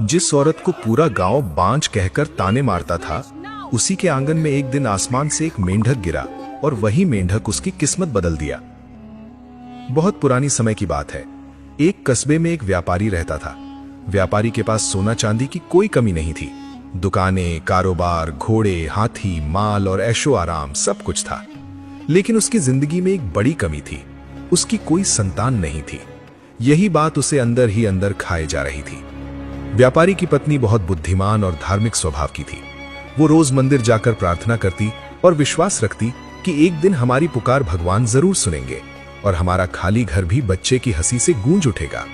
जिस औरत को पूरा गांव बांझ कहकर ताने मारता था, उसी के आंगन में एक दिन आसमान से एक मेंढक गिरा और वही मेंढक उसकी किस्मत बदल दिया। बहुत पुरानी समय की बात है। एक कस्बे में एक व्यापारी रहता था। व्यापारी के पास सोना चांदी की कोई कमी नहीं थी। दुकानें, कारोबार, घोड़े, हाथी, माल और ऐशो आराम सब कुछ था। लेकिन उसकी जिंदगी में एक बड़ी कमी थी। उसकी कोई संतान नहीं थी। यही बात उसे अंदर ही अंदर खाए जा रही थी। व्यापारी की पत्नी बहुत बुद्धिमान और धार्मिक स्वभाव की थी। वो रोज मंदिर जाकर प्रार्थना करती और विश्वास रखती कि एक दिन हमारी पुकार भगवान जरूर सुनेंगे और हमारा खाली घर भी बच्चे की हंसी से गूंज उठेगा।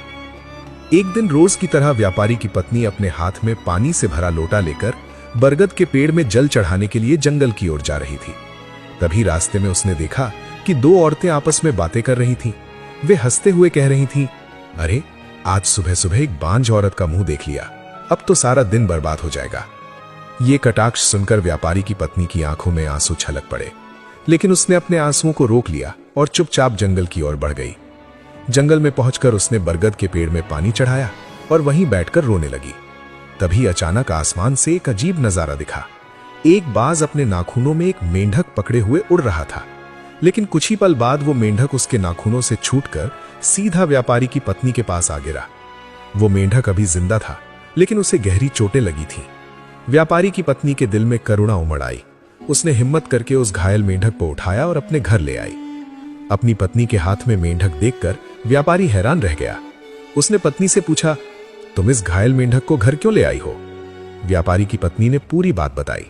एक दिन रोज की तरह व्यापारी की पत्नी अपने हाथ में पानी से भरा लोटा लेकर बरगद के पेड़ में जल चढ़ाने के लिए जंगल की ओर जा रही थी। तभी रास्ते में उसने देखा कि दो औरतें आपस में बातें कर रही थीं। वे हंसते हुए कह रही थीं, अरे आज सुबह सुबह एक बांझ औरत का मुंह देख लिया, अब तो सारा दिन बर्बाद हो जाएगा। ये कटाक्ष सुनकर व्यापारी की पत्नी की आंखों में आंसू छलक पड़े, लेकिन उसने अपने आंसुओं को रोक लिया और चुपचाप जंगल की ओर बढ़ गई। जंगल में पहुंचकर उसने बरगद के पेड़ में पानी चढ़ाया और वहीं बैठकर रोने लगी। तभी अचानक आसमान से एक अजीब नजारा दिखा। एक बाज अपने नाखूनों में एक मेंढक पकड़े हुए उड़ रहा था, लेकिन कुछ ही पल बाद वो मेंढक उसके नाखूनों से छूटकर सीधा व्यापारी की पत्नी के पास आ गिरा। वो मेंढक अभी जिंदा था, लेकिन उसे गहरी चोटें लगी थीं। व्यापारी की पत्नी के दिल में करुणा उमड़ आई। उसने हिम्मत करके उस घायल मेंढक को उठाया और अपने घर ले आई। अपनी पत्नी के हाथ में मेंढक देखकर व्यापारी हैरान रह गया। उसने पत्नी से पूछा, तुम इस घायल मेंढक को घर क्यों ले आई हो? व्यापारी की पत्नी ने पूरी बात बताई।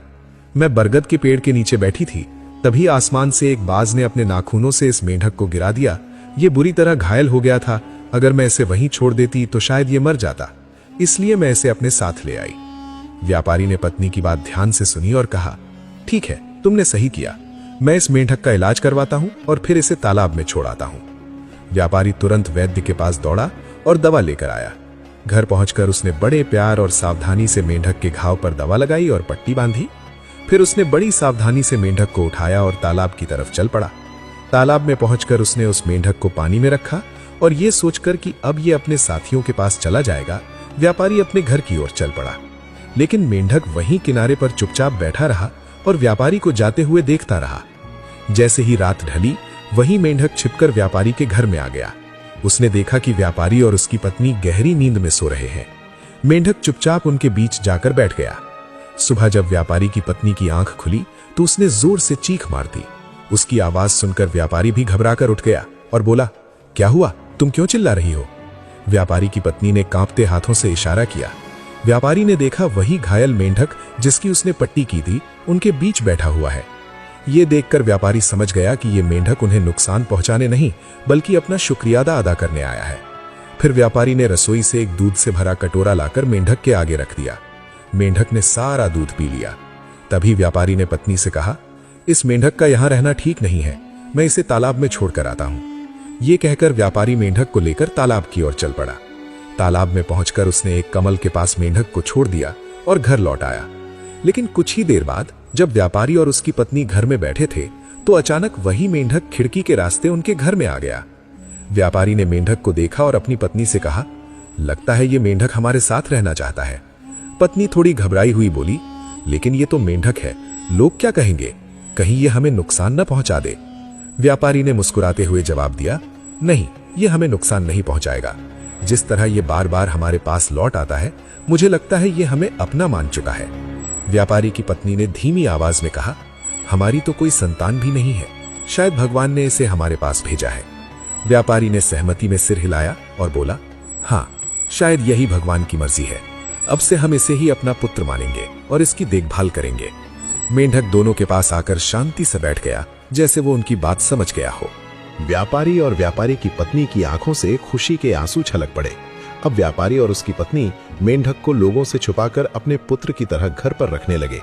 मैं बरगद के पेड़ के नीचे बैठी थी, तभी आसमान से एक बाज ने अपने नाखूनों से इस मेंढक को गिरा दिया। ये बुरी तरह घायल हो गया था। अगर मैं इसे वहीं छोड़ देती तो शायद ये मर जाता, इसलिए मैं इसे अपने साथ ले आई। व्यापारी ने पत्नी की बात ध्यान से सुनी और कहा, ठीक है, तुमने सही किया। मैं इस मेंढक का इलाज करवाता हूं और फिर इसे तालाब में छोड़ आता हूं। व्यापारी तुरंत वैद्य के पास दौड़ा और दवा लेकर आया। घर पहुंचकर उसने बड़े प्यार और सावधानी से मेंढक के घाव पर दवा लगाई और पट्टी बांधी। फिर उसने बड़ी सावधानी से मेंढक को उठाया और तालाब की तरफ चल पड़ा। तालाब में पहुंचकर उसने उस मेंढक को पानी में रखा और ये सोचकर कि अब ये अपने साथियों के पास चला जाएगा, व्यापारी अपने घर की ओर चल पड़ा। लेकिन मेंढक वहीं किनारे पर चुपचाप बैठा रहा और व्यापारी को जाते हुए देखता रहा। जैसे ही रात ढली, वही मेंढक छिपकर व्यापारी के घर में आ गया। उसने देखा कि व्यापारी और उसकी पत्नी गहरी नींद में सो रहे हैं। मेंढक चुपचाप उनके बीच जाकर बैठ गया। सुबह जब व्यापारी की पत्नी की आंख खुली तो उसने जोर से चीख मार दी। उसकी आवाज सुनकर व्यापारी भी घबराकर उठ गया और बोला, क्या हुआ, तुम क्यों चिल्ला रही हो? व्यापारी की पत्नी ने कांपते हाथों से इशारा किया। व्यापारी ने देखा वही घायल मेंढक जिसकी उसने पट्टी की थी उनके बीच बैठा हुआ है। ये देखकर व्यापारी समझ गया कि ये मेंढक उन्हें नुकसान पहुंचाने नहीं बल्कि अपना शुक्रिया अदा करने आया है। फिर व्यापारी ने रसोई से एक दूध से भरा कटोरा लाकर मेंढक के आगे रख दिया। मेंढक ने सारा दूध पी लिया। तभी व्यापारी ने पत्नी से कहा, इस मेंढक का यहां रहना ठीक नहीं है, मैं इसे तालाब में छोड़कर आता हूं। ये कहकर व्यापारी मेंढक को लेकर तालाब की ओर चल पड़ा। तालाब में पहुंचकर उसने एक कमल के पास मेंढक को छोड़ दिया और घर लौट आया। लेकिन कुछ ही देर बाद जब व्यापारी और उसकी पत्नी घर में बैठे थे तो अचानक वही मेंढक खिड़की के रास्ते उनके घर में आ गया। व्यापारी ने मेंढक को देखा और अपनी पत्नी से कहा, लगता है ये मेंढक हमारे साथ रहना चाहता है। पत्नी थोड़ी घबराई हुई बोली, लेकिन ये तो मेंढक है, लोग क्या कहेंगे, कहीं ये हमें नुकसान न पहुंचा दे। व्यापारी ने मुस्कुराते हुए जवाब दिया, नहीं, ये हमें नुकसान नहीं पहुंचाएगा। जिस तरह ये बार बार हमारे पास लौट आता है, मुझे लगता है ये हमें अपना मान चुका है। व्यापारी की पत्नी ने धीमी आवाज में कहा, हमारी तो कोई संतान भी नहीं है, शायद भगवान ने इसे हमारे पास भेजा है। व्यापारी ने सहमति में सिर हिलाया और बोला, हाँ, शायद यही भगवान की मर्जी है। अब से हम इसे ही अपना पुत्र मानेंगे और इसकी देखभाल करेंगे। मेंढक दोनों के पास आकर शांति से बैठ गया, जैसे वो उनकी बात समझ गया हो। व्यापारी और व्यापारी की पत्नी की आंखों से खुशी के आंसू छलक पड़े। अब व्यापारी और उसकी पत्नी मेंढक को लोगों से छुपाकर अपने पुत्र की तरह घर पर रखने लगे।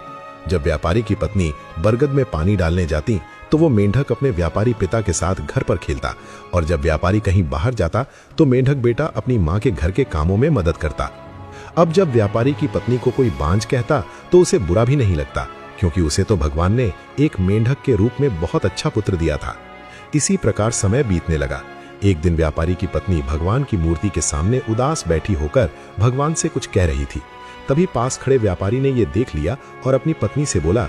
जब व्यापारी की पत्नी बरगद में पानी डालने जाती तो वो मेंढक अपने व्यापारी पिता के साथ घर पर खेलता, और जब व्यापारी कहीं बाहर जाता तो मेंढक बेटा अपनी माँ के घर के कामों में मदद करता। अब जब व्यापारी की पत्नी को कोई बांझ कहता तो उसे बुरा भी नहीं लगता, क्योंकि उसे तो भगवान ने एक मेंढक के रूप में बहुत अच्छा पुत्र दिया था। इसी प्रकार समय बीतने लगा। एक दिन व्यापारी की पत्नी भगवान की मूर्ति के सामने उदास बैठी होकर भगवान से कुछ कह रही थी। तभी पास खड़े व्यापारी ने यह देख लिया और अपनी पत्नी से बोला,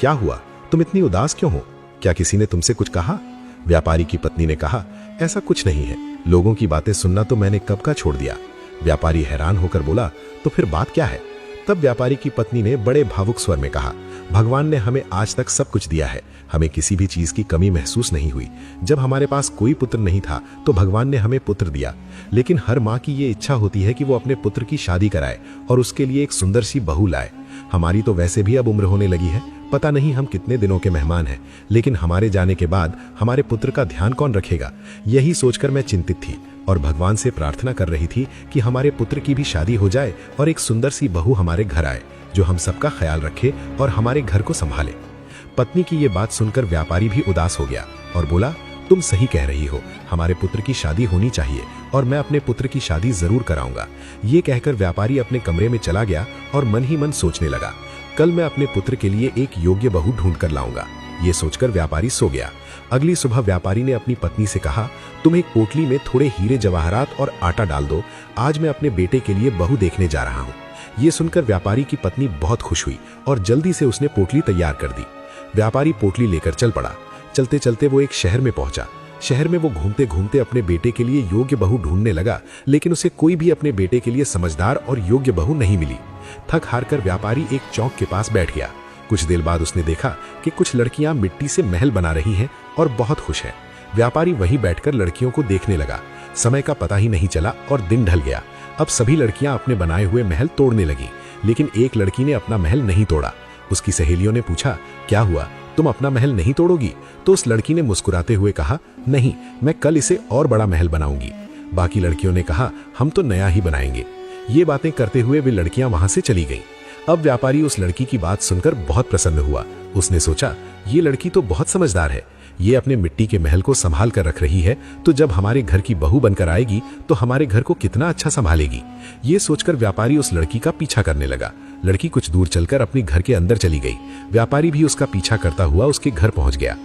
क्या हुआ, तुम इतनी उदास क्यों हो? क्या किसी ने तुमसे कुछ कहा? व्यापारी की पत्नी ने कहा, ऐसा कुछ नहीं है, लोगों की बातें सुनना तो मैंने कब का छोड़ दिया। व्यापारी हैरान होकर बोला, तो फिर बात क्या है? तब व्यापारी की पत्नी ने बड़े भावुक स्वर में कहा, भगवान ने हमें आज तक सब कुछ दिया है, हमें किसी भी चीज की कमी महसूस नहीं हुई। जब हमारे पास कोई पुत्र नहीं था तो भगवान ने हमें पुत्र दिया, लेकिन हर माँ की ये इच्छा होती है कि वो अपने पुत्र की शादी कराए और उसके लिए एक सुंदर सी बहू लाए। हमारी तो वैसे भी अब उम्र होने लगी है, पता नहीं हम कितने दिनों के मेहमान हैं, लेकिन हमारे जाने के बाद हमारे पुत्र का ध्यान कौन रखेगा? यही सोचकर मैं चिंतित थी और भगवान से प्रार्थना कर रही थी कि हमारे पुत्र की भी शादी हो जाए और एक सुंदर सी बहू हमारे घर आए जो हम सबका ख्याल रखे और हमारे घर को संभाले। पत्नी की ये बात सुनकर व्यापारी भी उदास हो गया और बोला, तुम सही कह रही हो, हमारे पुत्र की शादी होनी चाहिए और मैं अपने पुत्र की शादी जरूर कराऊंगा। ये कहकर व्यापारी अपने कमरे में चला गया और मन ही मन सोचने लगा, कल मैं अपने पुत्र के लिए एक योग्य बहू ढूंढ कर लाऊंगा। ये सोचकर व्यापारी सो गया। अगली सुबह व्यापारी ने अपनी पत्नी से कहा, तुम एक पोटली में थोड़े हीरे जवाहरात और आटा डाल दो, आज मैं अपने बेटे के लिए बहू देखने जा रहा हूँ। ये सुनकर व्यापारी की पत्नी बहुत खुश हुई और जल्दी से उसने पोटली तैयार कर दी। व्यापारी पोटली लेकर चल पड़ा। चलते चलते वो एक शहर में पहुंचा। शहर में वो घूमते घूमते अपने बेटे के लिए योग्य बहू ढूंढने लगा, लेकिन उसे कोई भी अपने बेटे के लिए समझदार और योग्य बहू नहीं मिली। थक हार कर व्यापारी एक चौक के पास बैठ गया। कुछ देर बाद उसने देखा कि कुछ लड़कियां मिट्टी से महल बना रही हैं और बहुत खुश हैं। व्यापारी वहीं बैठकर लड़कियों को देखने लगा। समय का पता ही नहीं चला और दिन ढल गया। अब सभी लड़कियां अपने बनाए हुए महल तोड़ने लगी, लेकिन एक लड़की ने अपना महल नहीं तोड़ा। उसकी सहेलियों ने पूछा, क्या हुआ, तुम अपना महल नहीं तोड़ोगी? तो उस लड़की ने मुस्कुराते हुए कहा, नहीं, मैं कल इसे और बड़ा महल बनाऊंगी। बाकी लड़कियों ने कहा, हम तो नया ही बनाएंगे। ये बातें करते हुए वे लड़कियां वहां से चली गईं। अब व्यापारी उस लड़की की बात सुनकर बहुत प्रसन्न हुआ। उसने सोचा, ये लड़की तो बहुत समझदार है, ये अपने मिट्टी के महल को संभाल कर रख रही है, तो जब हमारे घर की बहू बनकर आएगी तो हमारे घर को कितना अच्छा संभालेगी। ये सोचकर व्यापारी उस लड़की का पीछा करने लगा। लड़की कुछ दूर चलकर अपनी घर के अंदर चली गई। व्यापारी भी उसका पीछा करता हुआ उसके घर पहुंच गया।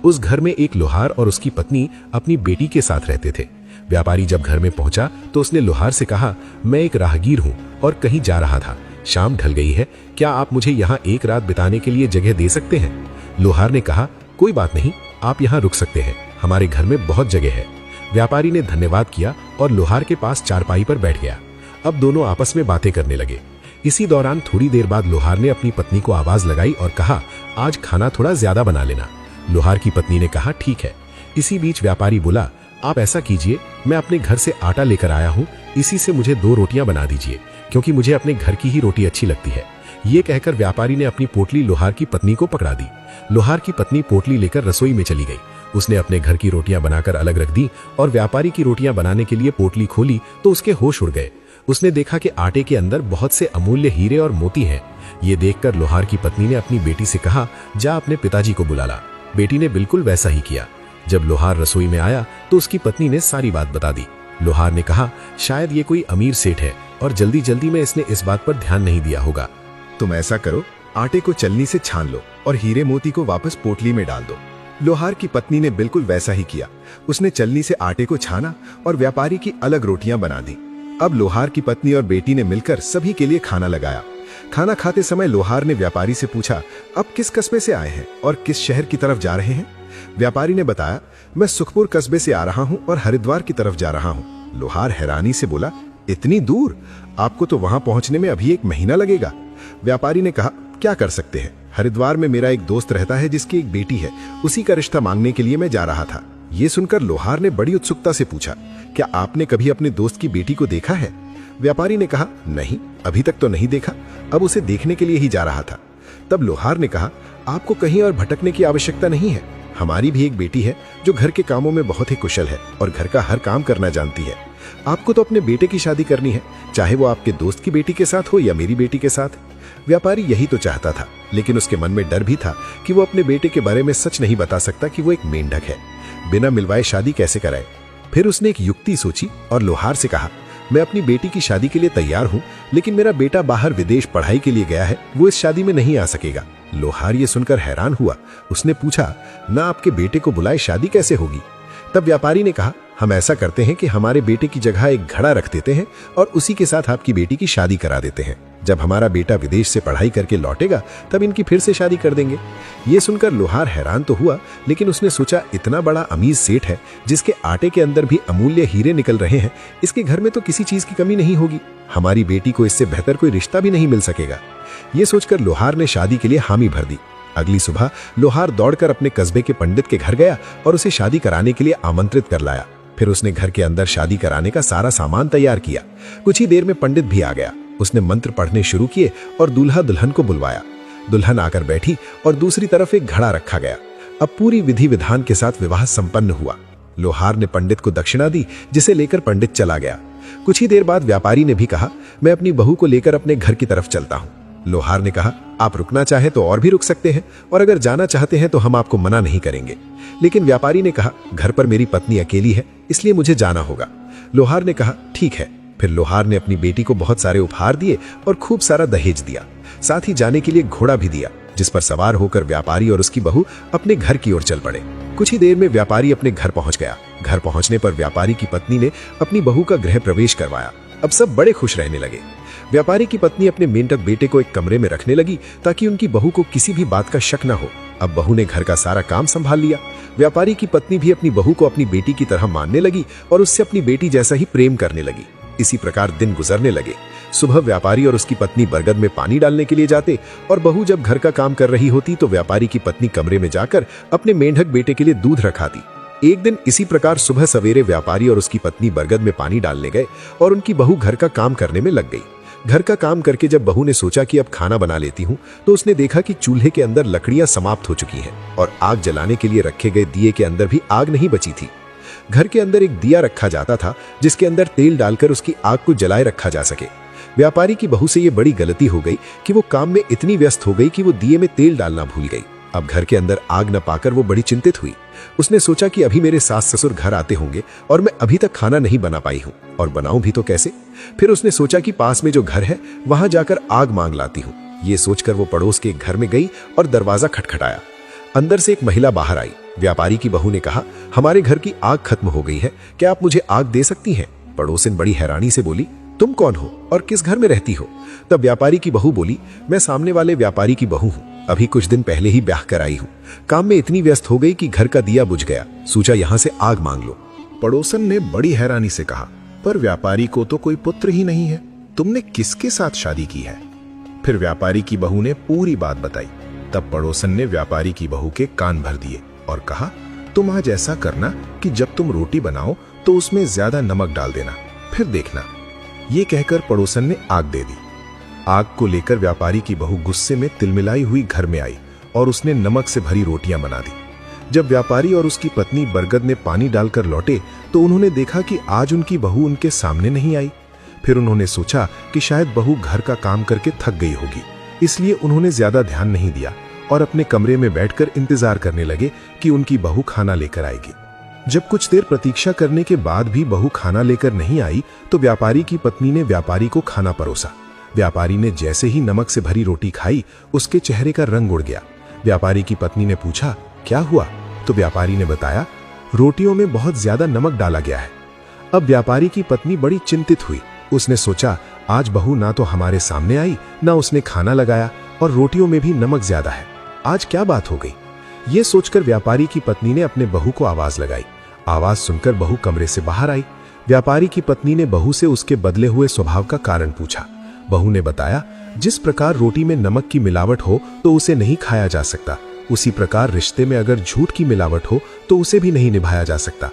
उस घर में एक लोहार और उसकी पत्नी अपनी बेटी के साथ रहते थे। व्यापारी जब घर में पहुंचा तो उसने लोहार से कहा, मैं एक राहगीर हूं और कहीं जा रहा था, शाम ढल गई है, क्या आप मुझे यहाँ एक रात बिताने के लिए जगह दे सकते हैं? लोहार ने कहा, कोई बात नहीं, आप यहाँ रुक सकते हैं, हमारे घर में बहुत जगह है। व्यापारी ने धन्यवाद किया और लोहार के पास चारपाई पर बैठ गया। अब दोनों आपस में बातें करने लगे। इसी दौरान थोड़ी देर बाद लोहार ने अपनी पत्नी को आवाज लगाई और कहा, आज खाना थोड़ा ज्यादा बना लेना। लोहार की पत्नी ने कहा, ठीक है। इसी बीच व्यापारी बोला, आप ऐसा कीजिए, मैं अपने घर से आटा लेकर आया हूँ, इसी से मुझे 2 रोटियां बना दीजिए, क्योंकि मुझे अपने घर की ही रोटी अच्छी लगती है। ये कहकर व्यापारी ने अपनी पोटली लोहार की पत्नी को पकड़ा दी। लोहार की पत्नी पोटली लेकर रसोई में चली गई। उसने अपने घर की रोटियां बनाकर अलग रख दी और व्यापारी की रोटियां बनाने के लिए पोटली खोली तो उसके होश उड़ गए। उसने देखा कि आटे के अंदर बहुत से अमूल्य हीरे और मोती हैं। ये देखकर लोहार की पत्नी ने अपनी बेटी से कहा, जा अपने पिताजी को बुला ला। बेटी ने बिल्कुल वैसा ही किया। जब लोहार रसोई में आया तो उसकी पत्नी ने सारी बात बता दी। लोहार ने कहा, शायद ये कोई अमीर सेठ है और जल्दी जल्दी में इसने इस बात पर ध्यान नहीं दिया होगा। तुम ऐसा करो, आटे को चलनी से छान लो और हीरे मोती को वापस पोटली में डाल दो। लोहार की पत्नी ने बिल्कुल वैसा ही किया। उसने चलनी से आटे को छाना और व्यापारी की अलग रोटियां बना दी। अब लोहार की पत्नी और बेटी ने मिलकर सभी के लिए खाना लगाया। खाना खाते समय लोहार ने व्यापारी से पूछा, अब किस कस्बे से आए हैं और किस शहर की तरफ जा रहे हैं? व्यापारी ने बताया, मैं सुखपुर कस्बे से आ रहा हूं और हरिद्वार की तरफ जा रहा हूं। लोहार हैरानी से बोला, इतनी दूर? आपको तो वहां पहुंचने में अभी 1 महीना लगेगा। व्यापारी ने कहा, क्या कर सकते हैं, हरिद्वार में मेरा एक दोस्त रहता है जिसकी एक बेटी है, उसी का रिश्ता मांगने के लिए मैं जा रहा था। ये सुनकर लोहार ने बड़ी उत्सुकता से पूछा, क्या आपने कभी अपने दोस्त की बेटी को देखा है? व्यापारी ने कहा, नहीं, अभी तक तो नहीं देखा, अब उसे देखने के लिए ही जा रहा था। तब लोहार ने कहा, आपको कहीं और भटकने की आवश्यकता नहीं है, हमारी भी एक बेटी है जो घर के कामों में बहुत ही कुशल है और घर का हर काम करना जानती है। आपको तो अपने बेटे की शादी करनी है, चाहे वो आपके दोस्त की बेटी के साथ हो या मेरी बेटी के साथ। व्यापारी यही तो चाहता था, लेकिन उसके मन में डर भी था कि वो अपने बेटे के बारे में सच नहीं बता सकता कि वो एक मेंढक है। बिना मिलवाए शादी कैसे कराए? फिर उसने एक युक्ति सोची और लोहार से कहा, मैं अपनी बेटी की शादी के लिए तैयार हूं, लेकिन मेरा बेटा बाहर विदेश पढ़ाई के लिए गया है, वो इस शादी में नहीं आ सकेगा। लोहार ये सुनकर हैरान हुआ। उसने पूछा, ना आपके बेटे को बुलाए शादी कैसे होगी? तब व्यापारी ने कहा, हम ऐसा करते हैं कि हमारे बेटे की जगह एक घड़ा रख देते हैं और उसी के साथ आपकी बेटी की शादी करा देते हैं। जब हमारा बेटा विदेश से पढ़ाई करके लौटेगा तब इनकी फिर से शादी कर देंगे। ये सुनकर लोहार हैरान तो हुआ, लेकिन उसने सोचा इतना बड़ा अमीर सेठ है जिसके आटे के अंदर भी अमूल्य हीरे निकल रहे हैं, इसके घर में तो किसी चीज की कमी नहीं होगी, हमारी बेटी को इससे बेहतर कोई रिश्ता भी नहीं मिल सकेगा। ये सोचकर लोहार ने शादी के लिए हामी भर दी। अगली सुबह लोहार दौड़कर अपने कस्बे के पंडित के घर गया और उसे शादी कराने के लिए आमंत्रित कर लाया। फिर उसने घर के अंदर शादी कराने का सारा सामान तैयार किया। कुछ ही देर में पंडित भी आ गया। उसने मंत्र पढ़ने शुरू किए और दूल्हा दुल्हन को बुलवाया। दुल्हन आकर बैठी और दूसरी तरफ एक घड़ा रखा गया। अब पूरी विधि विधान के साथ विवाह संपन्न हुआ। लोहार ने पंडित को दक्षिणा दी, जिसे लेकर पंडित चला गया। कुछ ही देर बाद व्यापारी ने भी कहा, मैं अपनी बहू को लेकर अपने घर की तरफ चलता हूँ। लोहार ने कहा, आप रुकना चाहें तो और भी रुक सकते हैं, और अगर जाना चाहते हैं तो हम आपको मना नहीं करेंगे। लेकिन व्यापारी ने कहा, घर पर मेरी पत्नी अकेली है, इसलिए मुझे जाना होगा। लोहार ने कहा, ठीक है। फिर लोहार ने अपनी बेटी को बहुत सारे उपहार दिए और खूब सारा दहेज दिया। साथ ही जाने के लिए घोड़ा भी दिया, जिस पर सवार होकर व्यापारी और उसकी बहू अपने घर की ओर चल पड़े। कुछ ही देर में व्यापारी अपने घर पहुंच गया। घर पहुंचने पर व्यापारी की पत्नी ने अपनी बहू का गृह प्रवेश करवाया। अब सब बड़े खुश रहने लगे। व्यापारी की पत्नी अपने मेंढक बेटे को एक कमरे में रखने लगी ताकि उनकी बहू को किसी भी बात का शक न हो। अब बहू ने घर का सारा काम संभाल लिया। व्यापारी की पत्नी भी अपनी बहू को अपनी बेटी की तरह मानने लगी और उससे अपनी बेटी जैसा ही प्रेम करने लगी। इसी प्रकार दिन गुजरने लगे। सुबह व्यापारी और उसकी पत्नी बरगद में पानी डालने के लिए जाते और बहू जब घर का काम कर रही होती तो व्यापारी की पत्नी कमरे में जाकर अपने मेंढक बेटे के लिए दूध रखाती। एक दिन इसी प्रकार सुबह सवेरे व्यापारी और उसकी पत्नी बरगद में पानी डालने गए और उनकी बहू घर का काम करने में लग गई। घर का काम करके जब बहू ने सोचा कि अब खाना बना लेती हूँ, तो उसने देखा कि चूल्हे के अंदर लकड़ियां समाप्त हो चुकी हैं और आग जलाने के लिए रखे गए दिए के अंदर भी आग नहीं बची थी। घर के अंदर एक दिया रखा जाता था जिसके अंदर तेल डालकर उसकी आग को जलाए रखा जा सके। व्यापारी की बहू से यह बड़ी गलती हो गई कि वो काम में इतनी व्यस्त हो गई कि वो दिए में तेल डालना भूल गई। अब घर के अंदर आग न पाकर वो बड़ी चिंतित हुई। उसने सोचा कि अभी मेरे सास ससुर घर आते होंगे और मैं अभी तक खाना नहीं बना पाई हूँ, और बनाऊं भी तो कैसे। फिर उसने सोचा कि पास में जो घर है वहां जाकर आग मांग लाती हूँ। ये सोचकर वो पड़ोस के एक घर में गई और दरवाजा खटखटाया। अंदर से एक महिला बाहर आई। व्यापारी की बहू ने कहा, हमारे घर की आग खत्म हो गई है, क्या आप मुझे आग दे सकती हैं? पड़ोसिन बड़ी हैरानी से बोली, तुम कौन हो और किस घर में रहती हो? तब व्यापारी की बहू बोली, मैं सामने वाले व्यापारी की बहू हूँ, अभी कुछ दिन पहले ही ब्याह कर आई हूँ। काम में इतनी व्यस्त हो गई कि घर का दिया बुझ गया, सोचा यहाँ से आग मांग लो। पड़ोसन ने बड़ी हैरानी से कहा, पर व्यापारी को तो कोई पुत्र ही नहीं है, तुमने किसके साथ शादी की है? फिर व्यापारी की बहू ने पूरी बात बताई। तब पड़ोसन ने व्यापारी की बहू के कान भर दिए और कहा, तुम आज ऐसा करना कि जब तुम रोटी बनाओ तो उसमें ज्यादा नमक डाल देना, फिर देखना। ये कहकर पड़ोसन ने आग दे दी। आग को लेकर व्यापारी की बहू गुस्से में तिलमिलाई हुई घर में आई और उसने नमक से भरी रोटियां बना दी। जब व्यापारी और उसकी पत्नी बरगद ने पानी डालकर लौटे तो उन्होंने देखा कि आज उनकी बहू उनके सामने नहीं आई। फिर उन्होंने सोचा कि शायद बहू घर का काम करके थक गई होगी, इसलिए उन्होंने ज्यादा ध्यान नहीं दिया और अपने कमरे में बैठकर इंतजार करने लगे कि उनकी बहू खाना लेकर आएगी। जब कुछ देर प्रतीक्षा करने के बाद भी बहू खाना लेकर नहीं आई तो व्यापारी की पत्नी ने व्यापारी को खाना परोसा। व्यापारी ने जैसे ही नमक से भरी रोटी खाई, उसके चेहरे का रंग उड़ गया। व्यापारी की पत्नी ने पूछा, क्या हुआ? तो व्यापारी ने बताया, रोटियों में बहुत ज्यादा नमक डाला गया है। अब व्यापारी की पत्नी बड़ी चिंतित हुई। उसने सोचा, आज बहू ना तो हमारे सामने आई, ना उसने खाना लगाया, और रोटियों में भी नमक ज्यादा है। आज क्या बात हो गई? ये सोचकर व्यापारी की पत्नी ने अपने बहू को आवाज लगाई। आवाज सुनकर बहू कमरे से बाहर आई। व्यापारी की पत्नी ने बहू से उसके बदले हुए स्वभाव का कारण पूछा। बहू ने बताया, जिस प्रकार रोटी में नमक की मिलावट हो तो उसे नहीं खाया जा सकता, उसी प्रकार रिश्ते में अगर झूठ की मिलावट हो तो उसे भी नहीं निभाया जा सकता।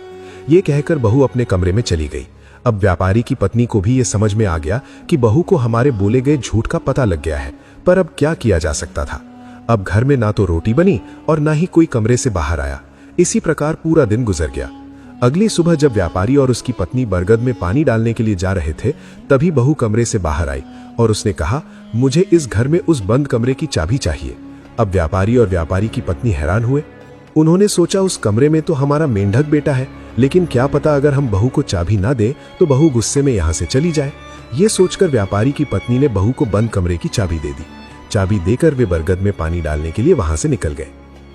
ये कहकर बहू अपने कमरे में चली गई। अब व्यापारी की पत्नी को भी ये समझ में आ गया कि बहू को हमारे बोले गए झूठ का पता लग गया है, पर अब क्या किया जा सकता था। अब घर में ना तो रोटी बनी और ना ही कोई कमरे से बाहर आया। इसी प्रकार पूरा दिन गुजर गया। अगली सुबह जब व्यापारी और उसकी पत्नी बरगद में पानी डालने के लिए जा रहे थे, तभी बहू कमरे से बाहर आई और उसने कहा, मुझे इस घर में उस बंद कमरे की चाबी चाहिए। अब व्यापारी और व्यापारी की पत्नी हैरान हुए। उन्होंने सोचा, उस कमरे में तो हमारा मेंढक बेटा है, लेकिन क्या पता अगर हम बहू को चाबी ना दें तो बहू गुस्से में यहां से चली जाए। ये सोचकर व्यापारी की पत्नी ने बहू को बंद कमरे की चाबी दे दी। चाबी देकर वे बरगद में पानी डालने के लिए वहां से निकल गए।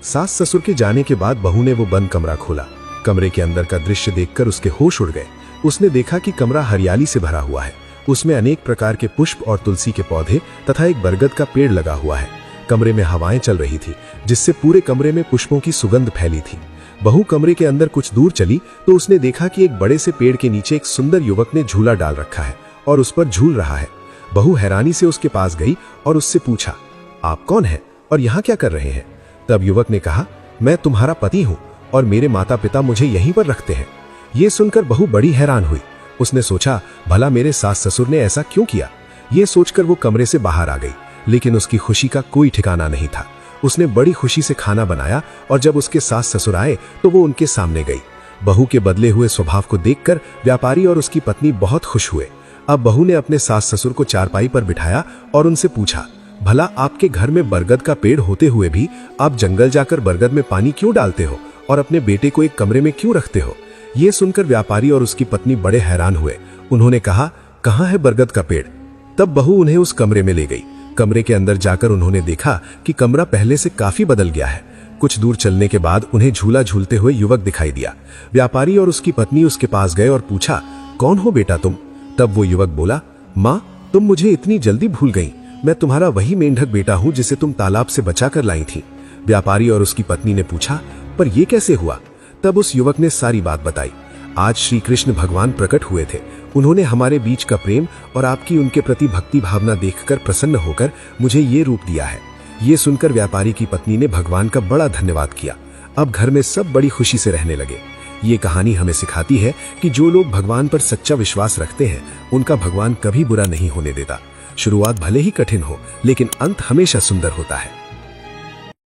सास ससुर के जाने के बाद बहू ने वो बंद कमरा खोला। कमरे के अंदर का दृश्य देखकर उसके होश उड़ गए। उसने देखा कि कमरा हरियाली से भरा हुआ है। उसमें अनेक प्रकार के पुष्प और तुलसी के पौधे तथा एक बरगद का पेड़ लगा हुआ है। कमरे में हवाएं चल रही थी, जिससे पूरे कमरे में पुष्पों की सुगंध फैली थी। बहू कमरे के अंदर कुछ दूर चली तो उसने देखा कि एक बड़े से पेड़ के नीचे एक सुंदर युवक ने झूला डाल रखा है और उस पर झूल रहा है। बहू हैरानी से उसके पास गई और उससे पूछा, आप कौन हैं और यहाँ क्या कर रहे हैं? तब युवक ने कहा, मैं तुम्हारा पति हूँ और मेरे माता पिता मुझे यहीं पर रखते हैं। ये सुनकर बहू बड़ी हैरान हुई। उसने सोचा, भला मेरे सास ससुर ने ऐसा क्यों किया? ये सोचकर वो कमरे से बाहर आ गई, लेकिन उसकी खुशी का कोई ठिकाना नहीं था। उसने बड़ी खुशी से खाना बनाया और जब उसके सास ससुर आए तो वो उनके सामने गई। बहू के बदले हुए स्वभाव को देखकर व्यापारी और उसकी पत्नी बहुत खुश हुए। अब बहू ने अपने सास ससुर को चारपाई पर बिठाया और उनसे पूछा, भला आपके घर में बरगद का पेड़ होते हुए भी आप जंगल जाकर बरगद में पानी क्यों डालते हो और अपने बेटे को एक कमरे में क्यों रखते हो? ये सुनकर व्यापारी और उसकी पत्नी बड़े हैरान हुए। उन्होंने कहा, कहाँ है बरगद का पेड़? तब बहू उन्हें उस कमरे में ले गई। कमरे के अंदर जाकर उन्होंने देखा कि कमरा पहले से काफी बदल गया है। कुछ दूर चलने के बाद उन्हें झूला झूलते हुए युवक दिखाई दिया। व्यापारी और उसकी पत्नी उसके पास गए और पूछा, कौन हो बेटा तुम? तब वो युवक बोला, माँ, तुम मुझे इतनी जल्दी भूल गई। मैं तुम्हारा वही मेंढक बेटा हूँ जिसे तुम तालाब से बचा कर लाई थी। व्यापारी और उसकी पत्नी ने पूछा, पर यह कैसे हुआ? तब उस युवक ने सारी बात बताई। आज श्री कृष्ण भगवान प्रकट हुए थे। उन्होंने हमारे बीच का प्रेम और आपकी उनके प्रति भक्ति भावना देखकर प्रसन्न होकर मुझे ये रूप दिया है। ये सुनकर व्यापारी की पत्नी ने भगवान का बड़ा धन्यवाद किया। अब घर में सब बड़ी खुशी से रहने लगे। ये कहानी हमें सिखाती है कि जो लोग भगवान पर सच्चा विश्वास रखते हैं, उनका भगवान कभी बुरा नहीं होने देता। शुरुआत भले ही कठिन हो, लेकिन अंत हमेशा सुंदर होता है।